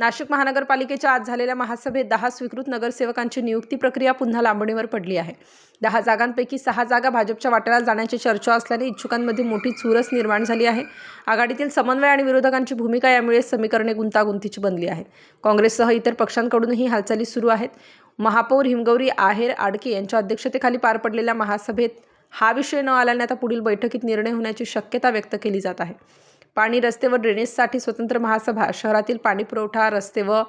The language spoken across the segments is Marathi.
नाशिक महानगरपालिकेच्या आज झालेल्या महासभेत 10 स्वीकृत नगरसेवकांची नियुक्ती प्रक्रिया पुन्हा लांबणीवर पडली आहे. 10 जागांपैकी 6 जागा भाजपच्या वाट्याला जाण्याची चर्चा असल्याने इच्छुकांमध्ये मोठी चुरस निर्माण झाली आहे. आघाडीतील समन्वय आणि विरोधकांची भूमिका यामुळे समीकरणे गुंतागुंतीची बनली आहेत. काँग्रेससह इतर पक्षांकडूनही हालचाली सुरू आहेत. महापौर हिमगौरी आहेर आडके यांच्या अध्यक्षतेखाली पार पडलेल्या महासभेत हा विषय न आल्याने आता पुढील बैठकीत निर्णय होण्याची शक्यता व्यक्त केली जात आहे. पाणी, रस्ते व ड्रेनेजसाठी स्वतंत्र महासभा, शहरातील पाणी पुरवठा, रस्ते व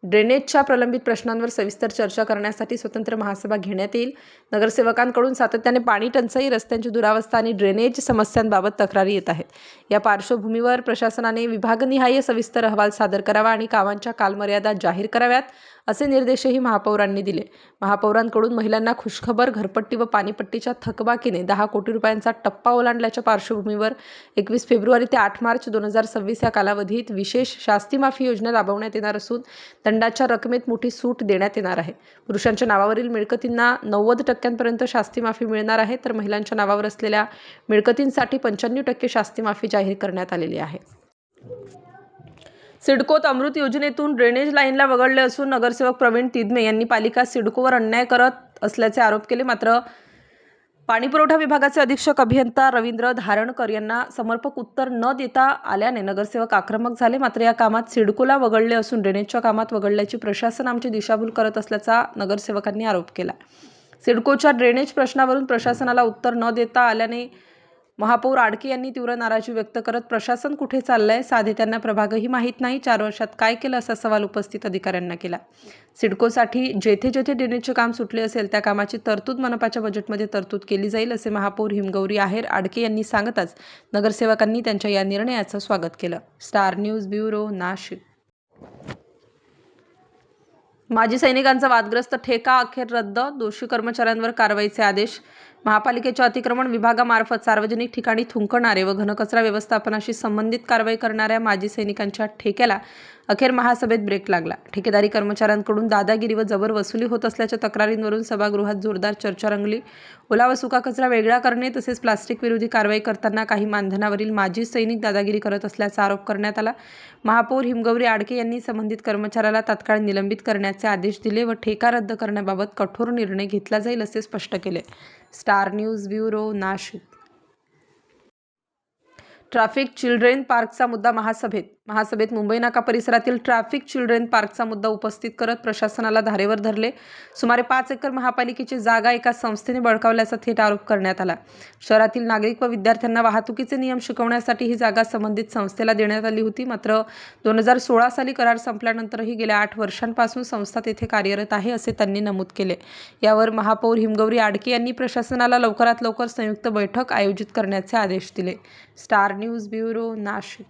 ड्रेनेजच्या प्रलंबित प्रश्नांवर सविस्तर चर्चा करण्यासाठी स्वतंत्र महासभा घेण्यात येईल. नगरसेवकांकडून सातत्याने पाणी टंचाई, रस्त्यांची दुरावस्था आणि ड्रेनेज समस्यांबाबत तक्रारी येत आहेत. या पार्श्वभूमीवर प्रशासनाने विभागनिहाय सविस्तर अहवाल सादर करावा आणि कामांच्या कालमर्यादा जाहीर कराव्यात, असे निर्देशही महापौरांनी दिले. महापौरांकडून महिलांना खुशखबर, घरपट्टी व पाणीपट्टीच्या थकबाकीने 10 कोटी रुपयांचा टप्पा ओलांडल्याच्या पार्श्वभूमीवर 21 फेब्रुवारी ते 8 मार्च 2026 या कालावधीत विशेष शास्ती माफी योजना राबवण्यात येणार असून दंडाच्या रकमेत मोठी सूट देण्यात येणार आहे. पुरुषांच्या नावावरील मिळकतींना 90% शास्ती माफी मिळणार आहे, तर महिलांच्या नावावर असलेल्या मिळकतींसाठी 95% शास्ती माफी जाहीर करण्यात आलेली आहे. सिडकोत अमृत योजनेतून ड्रेनेज लाईनला वगळले असून नगरसेवक प्रवीण तिदमे यांनी पालिका सिडकोवर अन्याय करत असल्याचे आरोप केले. मात्र पाणीपुरवठा विभागाचे अधीक्षक अभियंता रवींद्र धारणकर यांना समर्पक उत्तर न देता आल्याने नगरसेवक आक्रमक झाले. मात्र या कामात सिडकोला वगळले असून ड्रेनेजच्या कामात वगळल्याची प्रशासन आमची दिशाभूल करत असल्याचा नगरसेवकांनी आरोप केला. सिडकोच्या ड्रेनेज प्रश्नावरून प्रशासनाला उत्तर न देता आल्याने महापौर आडके यांनी तीव्र नाराजी व्यक्त करत प्रशासन कुठे चाललंय, साधे त्यांना प्रभागही माहीत नाही, 4 वर्षात काय केलं, असा सवाल उपस्थित अधिकाऱ्यांना केला. सिडकोसाठी जेथे जेथे ड्रेनेजचे काम सुटले असेल त्या कामाची तरतूद मनपाच्या बजेटमध्ये तरतूद केली जाईल, असे महापौर हिमगौरी आहेर आडके यांनी सांगताच नगरसेवकांनी त्यांच्या या निर्णयाचं स्वागत केलं. Star news bureau, Nashik. माजी सैनिकांचा वादग्रस्त ठेका अखेर रद्द, दोषी कर्मचाऱ्यांवर कारवाईचे आदेश. महापालिकेच्या अतिक्रमण विभागामार्फत सार्वजनिक ठिकाणी थुंकणारे व घनकचरा व्यवस्थापनाशी संबंधित कारवाई करणाऱ्या माजी सैनिकांच्या ठेक्याला अखेर महासभेत ब्रेक लागला. ठेकेदारी कर्मचाऱ्यांकडून दादागिरी व जबर वसुली होत असल्याच्या तक्रारींवरून सभागृहात जोरदार चर्चा रंगली. ओला व सुका कचरा वेगळा करणे तसेच प्लास्टिक विरोधी कारवाई करताना काही मानधनावरील माजी सैनिक दादागिरी करत असल्याचा आरोप करण्यात आला. महापौर हिमगौरी आडके यांनी संबंधित कर्मचाऱ्याला तात्काळ निलंबित करण्याचे आदेश दिले व ठेका रद्द करण्याबाबत कठोर निर्णय घेतला जाईल, असे स्पष्ट केले. Star news bureau, Nashik. Traffic children पार्कचा मुद्दा महासभेत मुंबई नाका परिसरातील ट्रॅफिक चिल्ड्रेन पार्कचा मुद्दा उपस्थित करत प्रशासनाला धारेवर धरले. सुमारे 5 एकर महापालिकेची जागा एका संस्थेने बळकावल्याचा थेट आरोप करण्यात आला. शहरातील नागरिक व विद्यार्थ्यांना वाहतुकीचे नियम शिकवण्यासाठी ही जागा संबंधित संस्थेला देण्यात आली होती. मात्र 2016 साली करार संपल्यानंतरही गेल्या 8 वर्षांपासून संस्था तेथे कार्यरत आहे, असे त्यांनी नमूद केले. यावर महापौर हिमगौरी आडके यांनी प्रशासनाला लवकरात लवकर संयुक्त बैठक आयोजित करण्याचे आदेश दिले. Star news bureau, Nashik.